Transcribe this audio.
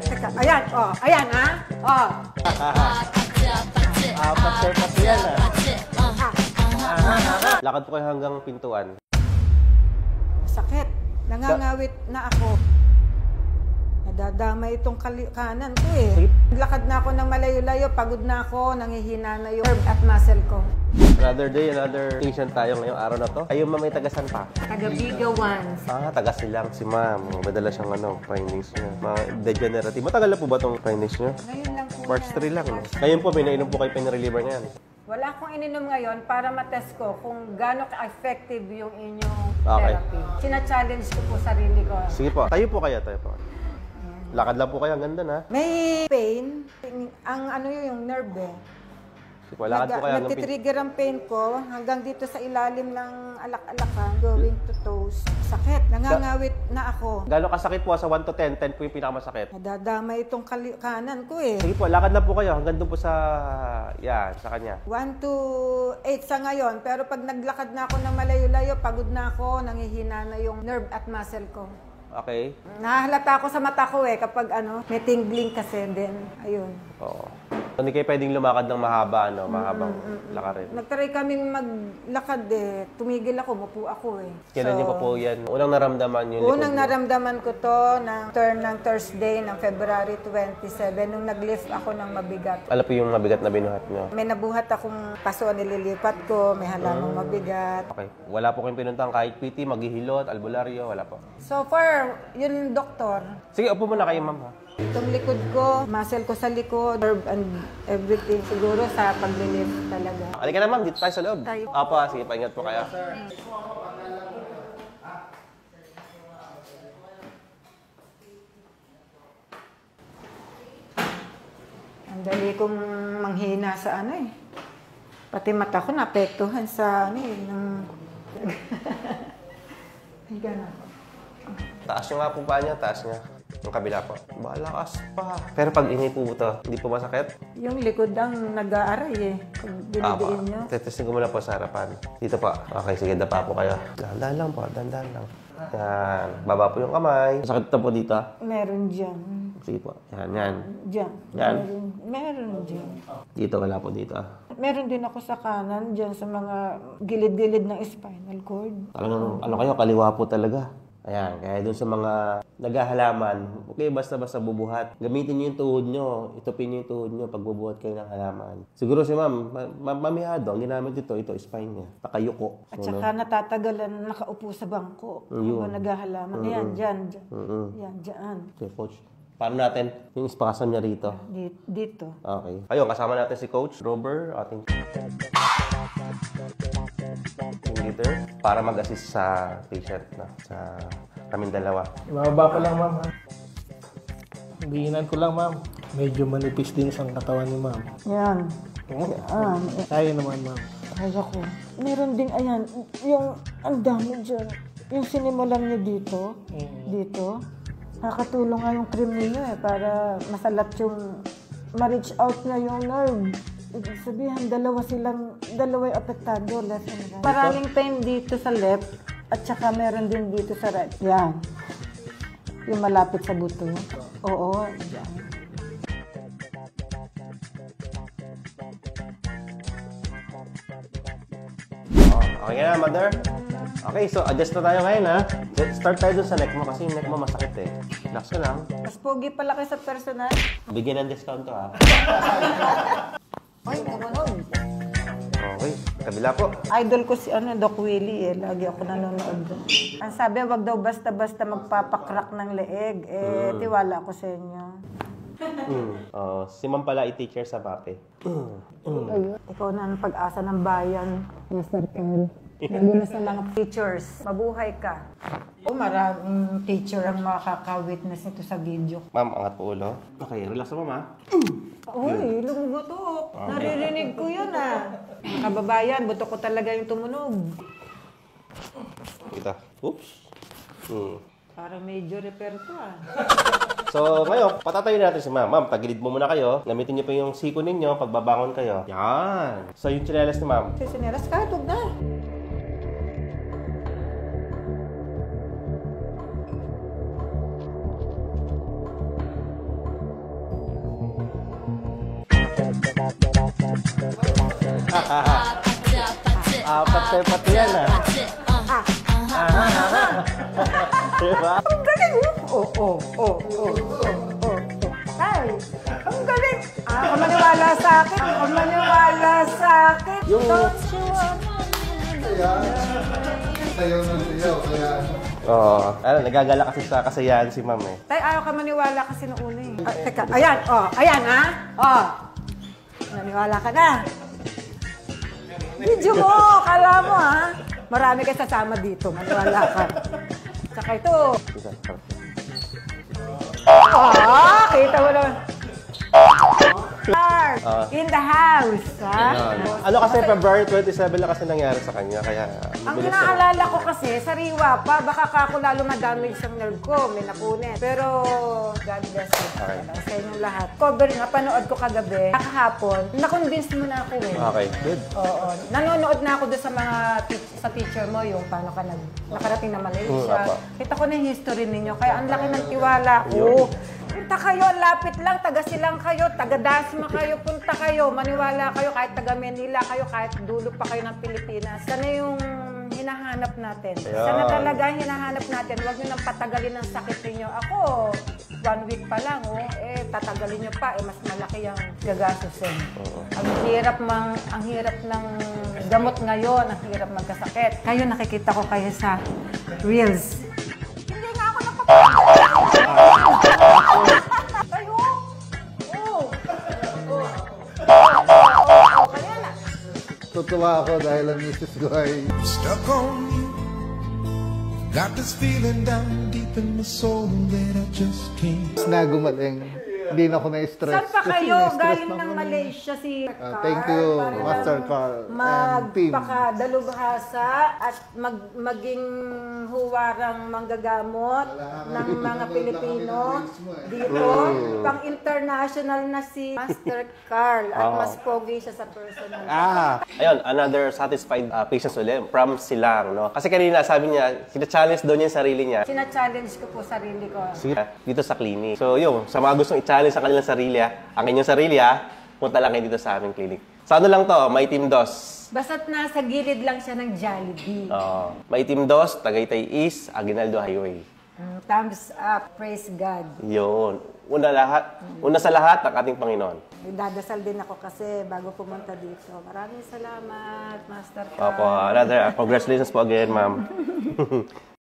Teka, ayan, ayan, ha? Pati yan, Lakad po kayo hanggang pintuan. Sakit. Nangangawit na ako. Nadadamay itong kanan ko eh. Naglakad na ako ng malayo-layo, pagod na ako, nangihina na yung nerve at muscle ko. Another day, another patient tayo ngayong araw na to. Ayun, ma'am, may tagasan pa. Taga Biga Ones. Taga silang si ma'am. Madala siyang findings niya. Mga degenerative. Matagal na po ba itong findings niya? Ngayon lang po. March 3 lang. No? Ngayon po, may nainom po kayo pain reliever ngayon. Wala akong ininom ngayon para matest ko kung gaano ka-effective yung inyong therapy. Sina-challenge ko po sarili ko. Sige po. Tayo po kayo, tayo po. Lakad lang po kayo, ang ganda na. May pain. Ang yung nerve eh. Sige po, lakad po kayo. Nagtitrigger ang pain ko hanggang dito sa ilalim ng alak-alakan, going to toes. Sakit. Nangangawit na ako. Gano'ng kasakit po sa 1 to 10? 10 po yung pinakamasakit. Nadadamay itong kanan ko eh. Sige po, lakad lang po kayo. Hanggang doon po sa kanya. 1 to 8 sa ngayon. Pero pag naglakad na ako ng malayo-layo, pagod na ako, nangihina na yung nerve at muscle ko. Okay. Nahahalata ako sa mata ko eh kapag may tingling kasi din. Ayun. Oo. Hindi kayo pwedeng lumakad ng mahaba, mahabang lakarin. Nagtry kaming maglakad eh. Tumigil ako, mupo ako eh. Kailan niyo pa po yan? Unang naramdaman yun? Unang naramdaman ko to ng Thursday ng February 27 nung nag-lift ako ng mabigat. Ano po yung mabigat na binuhat niyo? May nabuhat akong paso nililipat ko, may halamang mabigat. Okay. Wala po kayong pinuntang kahit PT, maghihilot, albularyo, wala po. So far, yun doktor. Sige, upo muna kayo, ma'am. Ha? Itong likod ko, muscle ko sa likod, nerve and everything. Siguro sa paglilift talaga. Halika na, ma'am. Dito tayo sa loob. Apa, sige, paingat po kayo. Ang dali kong manghina sa Pati mata ko naapektuhan sa Ay, gano'n. Taas nyo nga po pa niya, taas niya. Yung kabila po. Malakas pa. Pero pag inipo ito, hindi po masakit? Yung likod ang nag-aaray eh. Pag dinidiin nyo. Testing ko muna po sa harapan. Dito po. Okay, sige, dapa po kayo. Dahan-dahan lang po, dahan-dahan lang. Yan. Baba po yung kamay. Masakit ito po dito? Meron dyan. Sige po. Yan. Dyan. Yan. Meron dyan. Dito, wala po dito. Meron din ako sa kanan dyan sa mga gilid-gilid ng spinal cord. Talagang, kayo, kaliwa po talaga. Ayan, kaya doon sa mga naghahalaman, okay, basta-basta bubuhat. Gamitin niyo yung tuhod niyo, itupin niyo yung tuhod niyo pag bubuhat kayo ng halaman. Siguro si ma'am, mamihado, ang ginamit ito spine niya, nakayuko. At saka natatagalan, nakaupo sa bangko. Habang naghahalaman. Ayan, dyan. Yan, dyan. Okay, coach. Paano natin yung espasm niya rito? Dito. Okay. Ayun, kasama natin si Coach Robert, ating leader, para mag-assist sa patient sa kaming dalawa. Ibababa ko lang, ma'am. Higiinan ko lang, ma'am. Medyo manipis din sa katawan ni ma'am. Yan. Kaya naman, ma'am. Kaya ko. Meron din, ayan, yung ang dami dyan. Yung sinimulan niyo dito, nakakatulong nga yung cream niyo para masalat yung, ma-reach out na yung nerve. Ibig sabihin, dalawa yung apektado, left and right. Maraming pain dito sa left, at saka meron din dito sa right. Yan. Yung malapit sa buto. Oo, yan. Okay na, mother? Okay, so adjust na tayo ngayon, ha? Start tayo dun sa neck mo kasi yung neck mo masakit eh. Relax ka lang. Mas pogi pala kayo sa personal. Bigyan ng discount to, ha? Ay, naman. Okay, kabila po. Idol ko si Doc Willie eh. Lagi ako nanonood doon. Ang sabi, wag daw basta-basta magpapakrak ng leeg. Tiwala ko sa inyo. Si ma'am pala i-teacher sa MAPE. Ikaw na ang pag-asa ng bayan, Master Carl. Lalo na sa mga teachers. Mabuhay ka. Maraming teacher ang makaka-witness nito sa video. Ma'am, angat po ulo. Okay, relax mo, ma'am. Uy, lumubutok. Naririnig ko yun Kababayan, buto ko talaga yung tumunog. Kita. Oops. Para medyo repair to So, ngayon, patatayin natin si ma'am. Ma'am, tagilid mo muna kayo. Gamitin niyo pa yung siko ninyo pagbabangon kayo. Yan. So, yung tsinelas ni ma'am. Sinelas ka, tug na. Apat kayo pati yan, ha? Diba? Ang galing! Ay, ang galing! Kung maniwala sa akin, kung maniwala sa akin. Yung- Don't you want Sayaw ng sayaw, kaya Oo. Ano, nagagala kasi sa kasayahan si ma'am eh. Tay, ayaw ka maniwala kasi nung una eh. Teka, ayan, ayan ha? Naniwala ka na. Video mo, kala mo ha? Marami kayo sasama dito, maniwala ka. Saka ito. Kita mo naman. In the house, ha? Ano kasi February 27 lang kasi nangyari sa kanya, kaya... Ang bilis inaalala ko kasi, sariwa pa, baka kako lalo madamage ang nerve ko, may napunin. Pero, God bless you. Okay. Sa inyong lahat. Cover nga, panood ko kagabi. Kahapon, na-convince mo na ako eh. Okay, good. Oo. Nanonood na ako doon sa mga sa teacher mo, yung paano ka nakarating na Malaysia. Apa. Kita ko na yung history ninyo, kaya ang laki ng tiwala ko. Punta kayo, lapit lang, taga Silang kayo, taga Dasma kayo, punta kayo, maniwala kayo, kahit taga Manila kayo, kahit dulo pa kayo ng Pilipinas. Sana yung hinahanap natin. Sana talaga hinahanap natin. Huwag nyo nang patagalin ang sakit ninyo. Ako, 1 week pa lang, tatagalin nyo pa, mas malaki yung gagastusin. Ang hirap ng gamot ngayon, ang hirap magkasakit. Kayo, nakikita ko kayo sa Reels. Hindi nga ako Tayo! Kaya na. tutuwa ako dahil ang misis ko ay Stuck on you. Got this feeling down deep in my soul that I just can't. nagumaling. Hindi na ako na-stress. Saan pa Kasi kayo? na-stress Galing na ng ako. Malaysia si Carl. Thank you, Para Master lang Carl and team. magpakadalubhasa at maging huwarang manggagamot ng mga Pilipino dito. Pang-international na si Master Carl at mas pogi siya sa personal. Ayun, another satisfied patients ulit from Silang, no? Kasi kanina sabi niya, sina-challenge daw niya yung sarili niya. Sina-challenge ko po sarili ko. Sige, dito sa clinic. So yun, sa mga gustong i-challenge sa kanilang sarili, ang inyong sarili, punta lang kayo dito sa aming clinic. Sa ano lang to, may Team DOS. Basta't nasa gilid lang siya ng Jollibee. May Team DOS, Tagaytay East, Aguinaldo Highway. Thumbs up, praise God. Yun. Una sa lahat, ang ating Panginoon. Dadasal din ako kasi bago pumunta dito. Maraming salamat, Master Carl. Opo, another congratulations po again, ma'am.